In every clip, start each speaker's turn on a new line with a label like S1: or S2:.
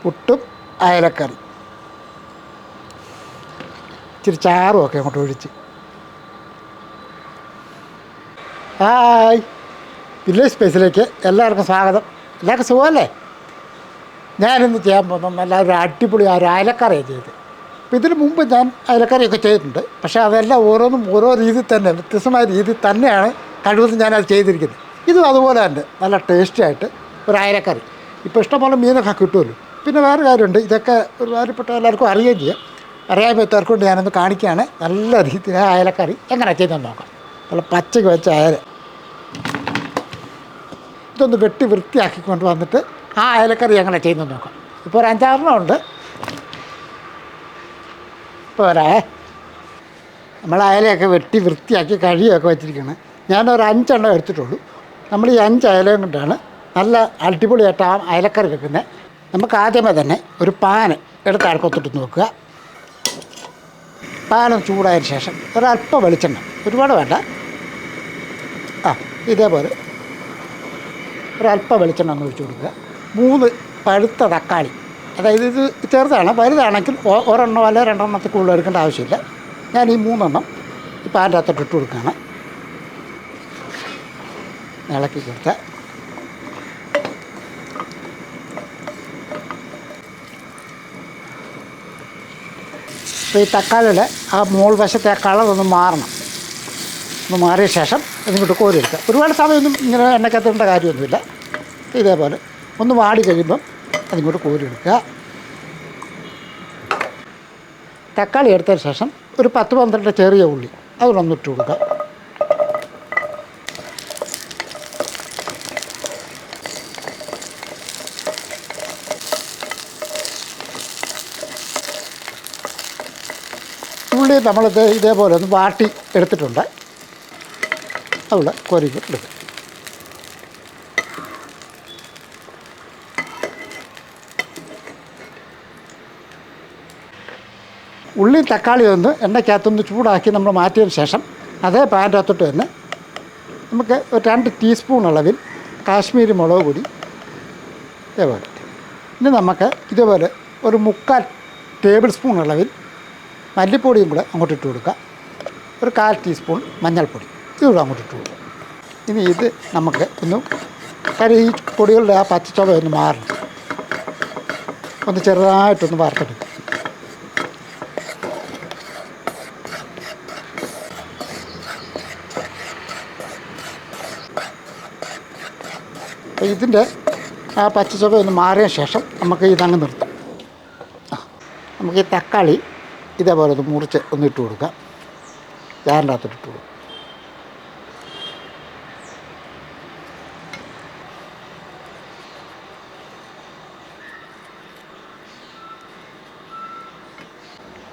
S1: പുട്ടും അയലക്കറി, ഇച്ചിരി ചാറും ഒക്കെ അങ്ങോട്ട് ഒഴിച്ച്. ഹായ്, വില്ലേജ് സ്പേസിലേക്ക് എല്ലാവർക്കും സ്വാഗതം. എല്ലാവർക്കും സുഖമല്ലേ? ഞാനിന്ന് ചെയ്യാൻ പോകുന്നത് നല്ല ഒരു അടിപൊളി ഒരു അയലക്കറിയാണ് ചെയ്ത്. അപ്പോൾ ഇതിന് മുമ്പ് ഞാൻ അയലക്കറിയൊക്കെ ചെയ്തിട്ടുണ്ട്. പക്ഷേ അതെല്ലാം ഓരോന്നും ഓരോ രീതിയിൽ തന്നെ, വ്യത്യസ്തമായ രീതിയിൽ തന്നെയാണ് കഴിവതും ഞാനത് ചെയ്തിരിക്കുന്നത്. ഇതും അതുപോലെ തന്നെ നല്ല ടേസ്റ്റി ആയിട്ട് ഒരു അയലക്കറി. ഇപ്പോൾ ഇഷ്ടംപോലെ മീനൊക്കെ കിട്ടുമല്ലോ. പിന്നെ വേറെ കാര്യമുണ്ട്, ഇതൊക്കെ ഒരുപാടുപ്പെട്ട എല്ലാവർക്കും അറിയുകയും ചെയ്യാം. അറിയാൻ പറ്റാത്തവർക്ക് കൊണ്ട് ഞാനൊന്ന് കാണിക്കുകയാണ് നല്ല രീതിയിൽ അയലക്കറി എങ്ങനെ ചെയ്തെന്ന് നോക്കാം. നല്ല പച്ചയ്ക്ക് വെച്ച അയല ഇതൊന്ന് വെട്ടി വൃത്തിയാക്കിക്കൊണ്ട് വന്നിട്ട് ആ അയലക്കറി എങ്ങനെ ചെയ്യുന്നത് നോക്കാം. ഇപ്പോൾ ഒരു 5-6 ഉണ്ട്. ഇപ്പോൾ നമ്മൾ അയലയൊക്കെ വെട്ടി വൃത്തിയാക്കി കഴുകിയൊക്കെ വെച്ചിരിക്കുകയാണ്. ഞാനൊരു 5 എണ്ണം എടുത്തിട്ടുള്ളൂ. നമ്മൾ ഈ 5 അയലയും കൊണ്ടാണ് നല്ല അടിപൊളിയായിട്ട് ആ അയലക്കറി വെക്കുന്നത്. നമുക്ക് ആദ്യമേ തന്നെ ഒരു പാൻ എടുത്ത് അടുപ്പത്തിട്ട് നോക്കുക. പാനം ചൂടായതിന് ശേഷം ഒരല്പം വെളിച്ചെണ്ണ, ഒരുപാട് വേണ്ട, ഇതേപോലെ ഒരല്പം വെളിച്ചെണ്ണ ഒന്ന് ഒഴിച്ച് കൊടുക്കുക. 3 പഴുത്ത തക്കാളി, അതായത് ഇത് ചെറുതാണ്, വലുതാണെങ്കിൽ ഒരെണ്ണോ അല്ല 2 എണ്ണത്തിൽ കൂടുതൽ എടുക്കേണ്ട ആവശ്യമില്ല. ഞാൻ ഈ 3 എണ്ണം ഈ പാൻ്റെ അകത്തോട്ട് ഇട്ട് കൊടുക്കുകയാണ്. ഇളക്കി കൊടുത്ത അപ്പോൾ ഈ തക്കാളിയുടെ ആ മോൾ വശത്തെ ആ കളറൊന്ന് മാറണം. ഒന്ന് മാറിയ ശേഷം അതിങ്ങോട്ട് കോരിയെടുക്കുക. ഒരുപാട് സമയമൊന്നും ഇങ്ങനെ എണ്ണക്കത്തേണ്ട കാര്യമൊന്നുമില്ല. ഇതേപോലെ ഒന്ന് വാടി കഴിയുമ്പം അതിങ്ങോട്ട് കോരിയെടുക്കുക. തക്കാളി എടുത്തതിന് ശേഷം ഒരു 10-12 ചെറിയ ഉള്ളി അതിലൊന്ന് ഇട്ട് കൊടുക്കുക. ഉള്ളി നമ്മളിത് ഇതേപോലെ ഒന്ന് വാട്ടി എടുത്തിട്ടുണ്ട്. അവിടെ കോരിക്ക് എടുക്കുക. ഉള്ളിയും തക്കാളിയും ഒന്ന് എണ്ണയ്ക്കകത്തൊന്ന് ചൂടാക്കി നമ്മൾ മാറ്റിയതിന് ശേഷം അതേ പാൻ്റെ അകത്തോട്ട് തന്നെ നമുക്ക് ഒരു 2 ടീസ്പൂൺ അളവിൽ കാശ്മീരി മുളക് പൊടി ഇതേപോലെ. ഇനി നമുക്ക് ഇതേപോലെ ഒരു 3/4 ടേബിൾ സ്പൂൺ അളവിൽ മല്ലിപ്പൊടിയും കൂടെ അങ്ങോട്ട് ഇട്ട് കൊടുക്കുക. ഒരു 1/4 ടീസ്പൂൺ മഞ്ഞൾപ്പൊടി ഇതുകൂടെ അങ്ങോട്ട് ഇട്ട് കൊടുക്കുക. ഇനി ഇത് നമുക്ക് ഒന്ന് ഈ പൊടികളുടെ ആ പച്ചച്ചൊവ ഒന്ന് മാറണം. ഒന്ന് ചെറുതായിട്ടൊന്ന് വറുത്തെടുക്കുക. അപ്പോൾ ഇതിൻ്റെ ആ പച്ചച്ചൊവ ഒന്ന് മാറിയ ശേഷം നമുക്ക് ഇതങ്ങ് നിർത്താം. നമുക്ക് ഈ തക്കാളി ഇതേപോലെ ഒന്ന് മുറിച്ച് ഒന്ന് ഇട്ട് കൊടുക്കാം. ജാറിൻ്റെ അകത്തോട്ട് ഇട്ട് കൊടുക്കും.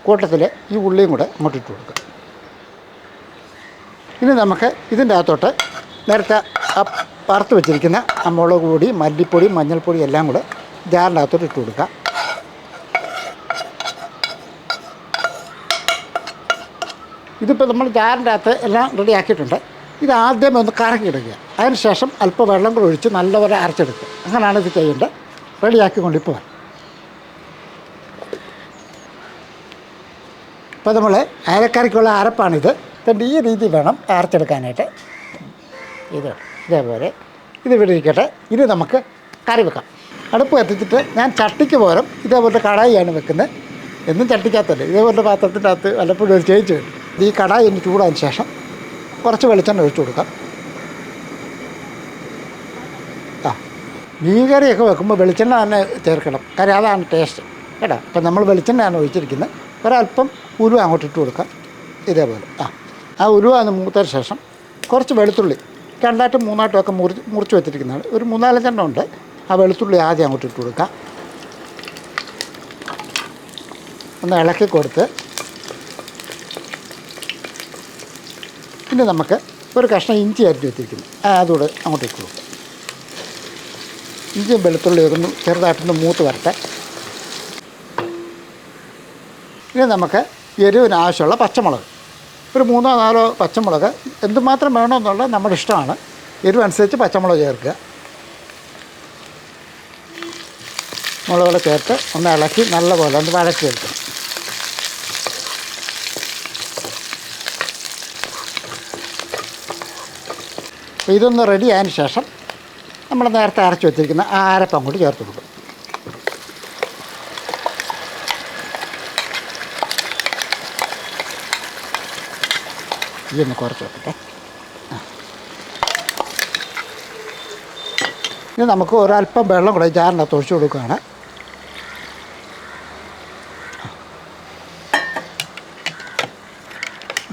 S1: കൂട്ടത്തിൽ ഈ ഉള്ളിയും കൂടെ അങ്ങോട്ട് ഇട്ട് കൊടുക്കുക. ഇനി നമുക്ക് ഇതിൻ്റെ അകത്തോട്ട് നേരത്തെ ആ വറുത്ത് വെച്ചിരിക്കുന്ന ആ മുളക് പൊടി, മല്ലിപ്പൊടി, മഞ്ഞൾപ്പൊടി എല്ലാം കൂടെ ജാറിൻ്റെ അകത്തോട്ട് ഇട്ട് കൊടുക്കുക. ഇതിപ്പോൾ നമ്മൾ ജാറിൻ്റെ അകത്ത് എല്ലാം റെഡിയാക്കിയിട്ടുണ്ട്. ഇത് ആദ്യമേ ഒന്ന് കറക്കിയിടുക. അതിന് ശേഷം അല്പം വെള്ളം കൂടെ ഒഴിച്ച് നല്ലപോലെ അരച്ചെടുക്കുക. അങ്ങനെയാണ് ഇത് ചെയ്യേണ്ടത്. റെഡിയാക്കിക്കൊണ്ട് ഇപ്പോൾ ഇപ്പോൾ നമ്മൾ അയലക്കറിക്കുള്ള അരപ്പാണിത്. എന്നിട്ട് ഈ രീതി വേണം അരച്ചെടുക്കാനായിട്ട്. ഇതേപോലെ ഇത് ഇവിടെ ഇരിക്കട്ടെ. ഇനി നമുക്ക് കറി വെക്കാം. അടുപ്പ് കത്തിച്ചിട്ട് ഞാൻ ചട്ടിക്ക് പകരം ഇതേപോലെ കടായിയാണ് വെക്കുന്നത്. എന്നും ചട്ടിക്കകത്തല്ലേ, ഇതേപോലെ പാത്രത്തിൻ്റെ അകത്ത് വല്ലപ്പോഴും ഒരു ചേഞ്ച് വരും. ഈ കടായി ഒന്ന് ചൂടായതിന് ശേഷം കുറച്ച് വെളിച്ചെണ്ണ ഒഴിച്ചു കൊടുക്കാം. മീൻ കറിയൊക്കെ വെക്കുമ്പോൾ വെളിച്ചെണ്ണ തന്നെ ചേർക്കണം. കാര്യം അതാണ് ടേസ്റ്റ് കേട്ടോ. അപ്പം നമ്മൾ വെളിച്ചെണ്ണയാണ് ഒഴിച്ചിരിക്കുന്നത്. ഒരല്പം ഉലുവ അങ്ങോട്ട് ഇട്ട് കൊടുക്കാം. ഇതേപോലെ ആ ഉലുവ ഒന്ന് മൂത്തതിന് ശേഷം കുറച്ച് വെളുത്തുള്ളി 2-ആയിട്ടും 3-ആയിട്ടും ഒക്കെ മുറിച്ച് വെച്ചിരിക്കുന്നതാണ്. ഒരു 3-4 എണ്ണം ഉണ്ട്. ആ വെളുത്തുള്ളി ആദ്യം അങ്ങോട്ട് ഇട്ട് കൊടുക്കാം. ഒന്ന് ഇളക്കി കൊടുത്ത് പിന്നെ നമുക്ക് ഒരു കഷ്ണം ഇഞ്ചി അരിഞ്ഞ് വെച്ചിരിക്കുന്നു, അതുകൂടെ അങ്ങോട്ട് ഇട്ട് കൊടുക്കാം. ഇഞ്ചിയും വെളുത്തുള്ളിയൊക്കെ ഒന്ന് ചെറുതായിട്ടൊന്ന് മൂത്ത് വരട്ടെ. ഇനി നമുക്ക് എരിവിന് ആവശ്യമുള്ള പച്ചമുളക് ഒരു 3-4 പച്ചമുളക് എന്തുമാത്രം വേണമെന്നുള്ളത് നമ്മുടെ ഇഷ്ടമാണ്. എരിവനുസരിച്ച് പച്ചമുളക് ചേർക്കുക. മുളക് പൊടി ചേർത്ത് ഒന്ന് ഇളക്കി നല്ലപോലെ ഒന്ന് വഴറ്റിയെടുക്കണം. അപ്പോൾ ഇതൊന്ന് റെഡി ആയതിന് ശേഷം നമ്മൾ നേരത്തെ അരച്ച് വെച്ചിരിക്കുന്ന ആ അരപ്പം കൂടി ചേർത്ത് കൊടുക്കും. ഇതൊന്ന് കുറച്ച് വെക്കട്ടെ. ഇനി നമുക്ക് ഒരല്പം വെള്ളം കൂടെ ജാറിനകത്ത് ഒഴിച്ച് കൊടുക്കുകയാണ്.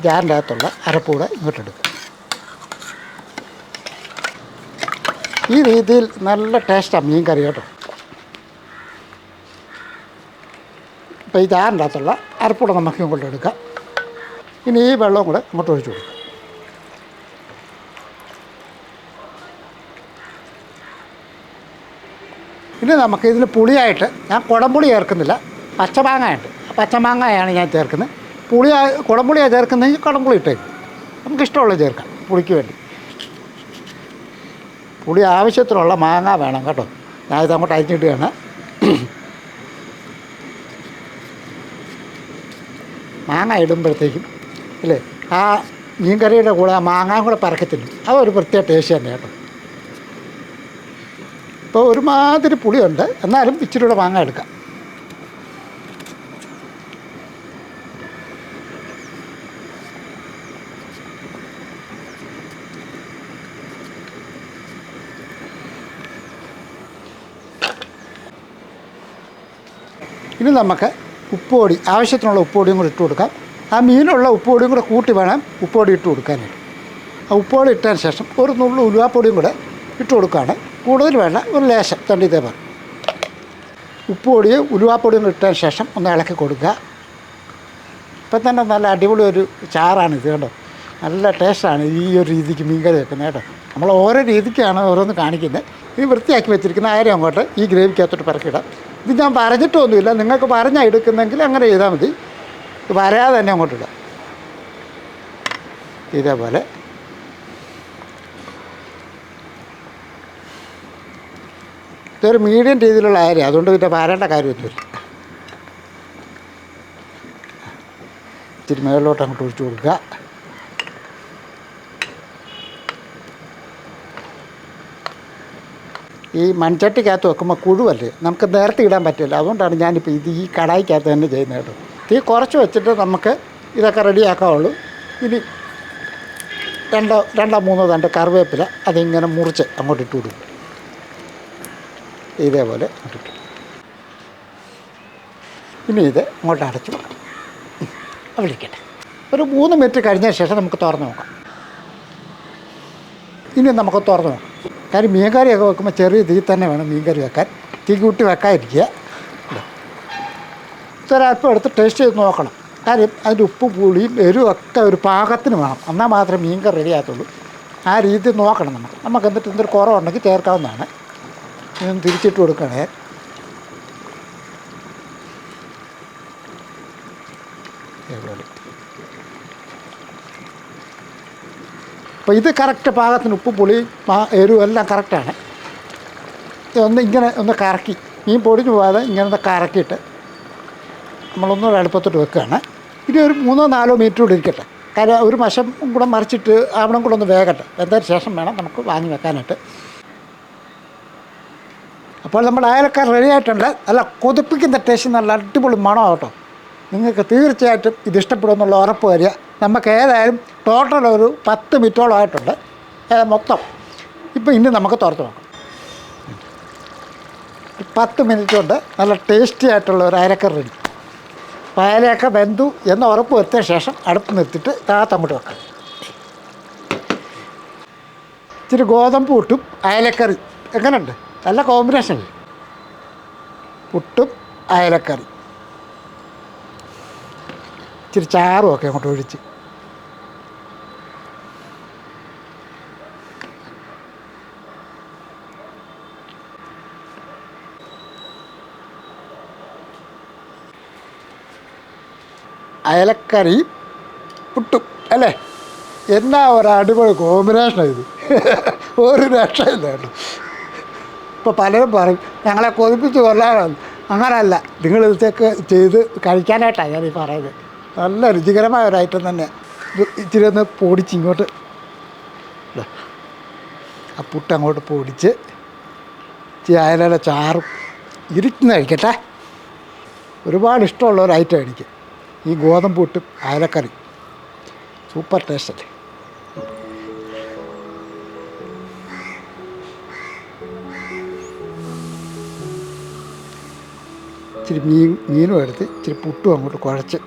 S1: ജാറിൻ്റെ അകത്തുള്ള അരപ്പൂടെ ഇങ്ങോട്ടെടുക്കുക. ഈ രീതിയിൽ നല്ല ടേസ്റ്റാണ് മീൻ കറി കേട്ടോ. ഇപ്പോൾ ഈ ജാറിൻ്റെ അകത്തുള്ള അരപ്പൂടെ നമുക്ക് ഇങ്ങോട്ട് എടുക്കാം. ഇനി ഈ വെള്ളവും കൂടെ അങ്ങോട്ട് ഒഴിച്ച് കൊടുക്കുക. ഇനി നമുക്ക് ഇതിൽ പുളിയായിട്ട് ഞാൻ കുടംപുളി ചേർക്കുന്നില്ല, പച്ചമാങ്ങയുണ്ട്. പച്ചമാങ്ങയാണ് ഞാൻ ചേർക്കുന്നത്. കുടംപുളിയാണ് ചേർക്കുന്നതെങ്കിൽ കുടംപുളി ഇട്ടേക്കും, നമുക്കിഷ്ടമുള്ളത് ചേർക്കാം പുളിക്ക് വേണ്ടി. പുളി ആവശ്യത്തിനുള്ള മാങ്ങ വേണം കേട്ടോ. ഞാനിത് അങ്ങോട്ട് അരിഞ്ഞിടുകയാണ്. മാങ്ങ ഇടുമ്പോഴത്തേക്കും അല്ലേ ആ മീൻ കറിയുടെ കൂടെ ആ മാങ്ങ കൂടെ പറക്കത്തില്ല, അതൊരു പ്രത്യേക ടേസ്റ്റ് തന്നെ കേട്ടോ. ഇപ്പോൾ ഒരുമാതിരി പുളിയുണ്ട്, എന്നാലും ഇച്ചിരി കൂടെ മാങ്ങ എടുക്കാം. ഇനി നമുക്ക് ഉപ്പുപൊടി ആവശ്യത്തിനുള്ള ഉപ്പുപൊടിയും കൂടി ഇട്ട് കൊടുക്കാം. ആ മീനുള്ള ഉപ്പുപൊടിയും കൂടെ കൂട്ടി വേണം ഉപ്പുപൊടി ഇട്ട് കൊടുക്കാനായിട്ട്. ആ ഉപ്പുപൊടി ഇട്ടതിന് ശേഷം ഒരു നുള്ളു ഉലുവാപ്പൊടിയും കൂടെ ഇട്ട് കൊടുക്കുകയാണ്. കൂടുതൽ വേണ്ട, ഒരു ലേശം തണ്ടി ഇതേപോലെ ഉപ്പുപൊടിയും ഉലുവാപ്പൊടിയും കൂടെ ഇട്ടതിന് ശേഷം ഒന്ന് ഇളക്കി കൊടുക്കുക. ഇപ്പം തന്നെ നല്ല അടിപൊളി ഒരു ചാറാണ് ഇത് കേട്ടോ. നല്ല ടേസ്റ്റാണ് ഈ ഒരു രീതിക്ക് മീൻ കറി വെക്കുന്നത് കേട്ടോ. നമ്മൾ ഓരോ രീതിക്കാണ് ഓരോന്ന് കാണിക്കുന്നത്. ഇത് വൃത്തിയാക്കി വെച്ചിരിക്കുന്ന ആരും അങ്ങോട്ട് ഈ ഗ്രേവിക്കകത്തോട്ട് പറക്കിടാം. ഇത് ഞാൻ പറഞ്ഞിട്ടൊന്നുമില്ല, നിങ്ങൾക്ക് പറഞ്ഞാൽ എടുക്കുന്നെങ്കിൽ അങ്ങനെ ചെയ്താൽ മതി. വരാതെ തന്നെ അങ്ങോട്ടിടാം. ഇതേപോലെ ഇതൊരു മീഡിയം രീതിയിലുള്ള അരി, അതുകൊണ്ട് പിന്നെ വരേണ്ട കാര്യമൊന്നുമില്ല. ഇത്തിരി മേളിലോട്ട് അങ്ങോട്ട് ഒഴിച്ചു കൊടുക്കുക. ഈ മൺചട്ടിക്കകത്ത് വെക്കുമ്പോൾ കുഴുവല്ലേ, നമുക്ക് നേരത്തെ ഇടാൻ പറ്റില്ല. അതുകൊണ്ടാണ് ഞാനിപ്പോൾ ഈ കടായിക്കകത്ത് തന്നെ ചെയ്യുന്നത് കേട്ടോ. തീ കുറച്ച് വെച്ചിട്ട് നമുക്ക് ഇതൊക്കെ റെഡിയാക്കാവുള്ളൂ. ഇനി രണ്ടോ മൂന്നോ തണ്ട് കറിവേപ്പില അതിങ്ങനെ മുറിച്ച് അങ്ങോട്ട് ഇട്ട് കൊടുക്കും. ഇതേപോലെ ഇട്ടിട്ട് ഇനി ഇത് അങ്ങോട്ട് അടച്ചു വെക്കാം. അവിടെ ഇരിക്കട്ടെ. ഒരു 3 മിനിറ്റ് കഴിഞ്ഞ ശേഷം നമുക്ക് തുറന്ന് നോക്കാം. ഇനി നമുക്ക് തുറന്ന് നോക്കാം. കാര്യം മീൻ കറിയൊക്കെ വെക്കുമ്പോൾ ചെറിയ തീ തന്നെ വേണം മീൻ കറി വെക്കാൻ. തീ കൂട്ടി വെക്കാതിരിക്കുക. ഇതൊരല്പം എടുത്ത് ടേസ്റ്റ് ചെയ്ത് നോക്കണം. കാര്യം അതിൻ്റെ ഉപ്പും പുളിയും എരിവും ഒക്കെ ഒരു പാകത്തിന് വേണം, എന്നാൽ മാത്രമേ മീൻ കറി റെഡിയാകത്തുള്ളൂ. ആ രീതി നോക്കണം നമുക്ക് എന്നിട്ട് എന്തൊരു കുറവുണ്ടെങ്കിൽ ചേർക്കാവുന്നതാണ്. ഇതൊന്ന് തിരിച്ചിട്ട് കൊടുക്കണേ. അപ്പോൾ ഇത് കറക്റ്റ് പാകത്തിന് ഉപ്പും പുളിയും എരിവും എല്ലാം കറക്റ്റാണ്. ഇങ്ങനെ ഒന്ന് കറക്കി, മീൻ പൊടിഞ്ഞു പോകാതെ ഇങ്ങനെ ഒന്ന് കറക്കിയിട്ട് നമ്മളൊന്നുകൂടെ അടുപ്പത്തോട്ട് വെക്കുകയാണ്. ഇനി ഒരു 3-4 മിനിറ്റ് കൂടി ഇരിക്കട്ടെ. കാര്യം ഒരു വശം കൂടെ മറിച്ചിട്ട് അവിടെ കൂടെ ഒന്ന് വേകട്ടെ. വെന്തതിന് ശേഷം വേണം നമുക്ക് വാങ്ങി വെക്കാനായിട്ട്. അപ്പോൾ നമ്മൾ അയലക്കാർ റെഡി ആയിട്ടുണ്ട്. നല്ല കൊതിപ്പിക്കുന്ന ടേസ്റ്റ്, നല്ല അടിപൊളി മണമാണ് കേട്ടോ. നിങ്ങൾക്ക് തീർച്ചയായിട്ടും ഇത് ഇഷ്ടപ്പെടുമെന്നുള്ള ഉറപ്പ് വരിക. നമുക്ക് ഏതായാലും ടോട്ടൽ ഒരു 10 മിനിറ്റോളം ആയിട്ടുണ്ട് മൊത്തം. ഇപ്പോൾ ഇനി നമുക്ക് തുറത്ത് നോക്കാം. 10 മിനിറ്റ് കൊണ്ട് നല്ല ടേസ്റ്റി ആയിട്ടുള്ള ഒരു അയലക്കറി റെഡി. അപ്പോൾ അയലയൊക്കെ വെന്തു എന്ന് ഉറപ്പ് വരുത്തിയ ശേഷം അടുപ്പ് നിർത്തിയിട്ട് താത്തങ്ങോട്ട് വെക്കാം. ഇച്ചിരി ഗോതമ്പ് പുട്ടും അയലക്കറി എങ്ങനെയുണ്ട്? നല്ല കോമ്പിനേഷൻ. പുട്ടും അയലക്കറി, ഇച്ചിരി ചാറും ഒക്കെ അങ്ങോട്ട് ഒഴിച്ച് അയലക്കറി പുട്ടും അല്ലേ, എന്നാ ഒരു അടിപൊളി കോമ്പിനേഷനാണ് ഇത്. ഒരു രക്ഷയില്ല കേട്ടോ. ഇപ്പോൾ പലരും പറയും ഞങ്ങളെ കൊതിപ്പിച്ച് കൊല്ലാനാണ്. അങ്ങനല്ല, നിങ്ങൾ ഇതൊക്കെ ചെയ്ത് കഴിക്കാനായിട്ടാണ് ഞാനീ പറയുന്നത്. നല്ല രുചികരമായ ഒരു ഐറ്റം തന്നെ. ഇത് ഇച്ചിരി ഒന്ന് പൊടിച്ച് ഇങ്ങോട്ട് ആ പുട്ട് അങ്ങോട്ട് പൊടിച്ച് ഇച്ചിരി അയലയുടെ ചാറും ഇരിക്കുന്ന കഴിക്കട്ടെ. ഒരുപാട് ഇഷ്ടമുള്ള ഒരു ഐറ്റം എനിക്ക് ഈ ഗോതമ്പ് പുട്ടും അയലക്കറി. സൂപ്പർ ടേസ്റ്റല്ലേ. ഇച്ചിരി മീനും എടുത്ത് ഇച്ചിരി പുട്ടും അങ്ങോട്ട് കുഴച്ച്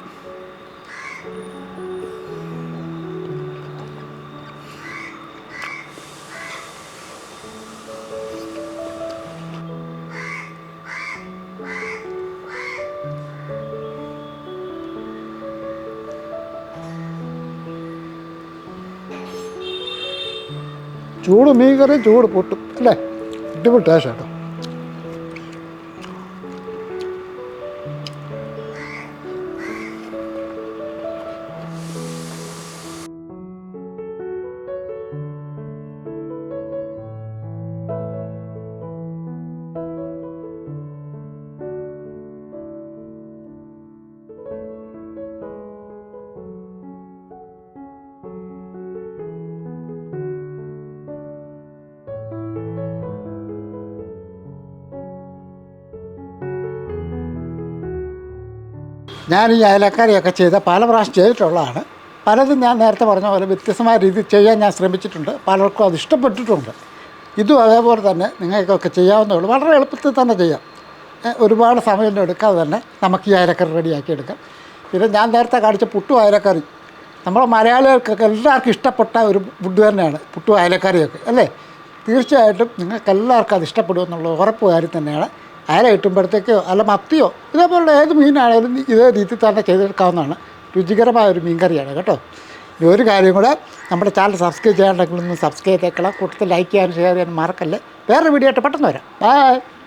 S1: ചൂട് മീൻ കറിയും ചൂട് പുട്ടും അല്ലേ, അടിപൊളി ടേസ്റ്റ് കേട്ടോ. ഞാൻ ഈ അയലക്കറിയൊക്കെ ചെയ്ത പല പ്രാവശ്യം ചെയ്തിട്ടുള്ളതാണ്. പലതും ഞാൻ നേരത്തെ പറഞ്ഞ പോലെ വ്യത്യസ്തമായ രീതിയിൽ ചെയ്യാൻ ഞാൻ ശ്രമിച്ചിട്ടുണ്ട്. പലർക്കും അത് ഇഷ്ടപ്പെട്ടിട്ടുണ്ട്. ഇതും അതേപോലെ തന്നെ നിങ്ങൾക്കൊക്കെ ചെയ്യാവുന്നേ ഉള്ളൂ. വളരെ എളുപ്പത്തിൽ തന്നെ ചെയ്യാം. ഒരുപാട് സമയം എടുക്കാതെ തന്നെ നമുക്ക് ഈ അയലക്കറി റെഡിയാക്കി എടുക്കാം. പിന്നെ ഞാൻ നേരത്തെ കാണിച്ച പുട്ടും അയലക്കറി നമ്മുടെ മലയാളികൾക്കൊക്കെ എല്ലാവർക്കും ഇഷ്ടപ്പെട്ട ഒരു ഫുഡ് തന്നെയാണ് പുട്ടും അയലക്കറിയൊക്കെ അല്ലേ. തീർച്ചയായിട്ടും നിങ്ങൾക്ക് എല്ലാവർക്കും അത് ഇഷ്ടപ്പെടുമെന്നുള്ള ഉറപ്പ് കാര്യം തന്നെയാണ്. അയല കിട്ടുമ്പോഴത്തേക്കോ അല്ല മത്തിയോ ഇതേപോലുള്ള ഏത് മീനാണേലും ഇതേ രീതിയിൽ തന്നെ ചെയ്തെടുക്കാവുന്നതാണ്. രുചികരമായ ഒരു മീൻ കറിയാണ് കേട്ടോ. ഇനി ഒരു കാര്യം കൂടെ, നമ്മുടെ ചാനൽ സബ്സ്ക്രൈബ് ചെയ്യാണ്ടെങ്കിൽ ഒന്ന് സബ്സ്ക്രൈബ് ചെയ്തേക്കണം. കൂട്ടത്തിൽ ലൈക്ക് ചെയ്യാനും ഷെയർ ചെയ്യാനും മറക്കല്ലേ. വേറൊരു വീഡിയോ ആയിട്ട് പെട്ടെന്ന് വരാം. ബൈ.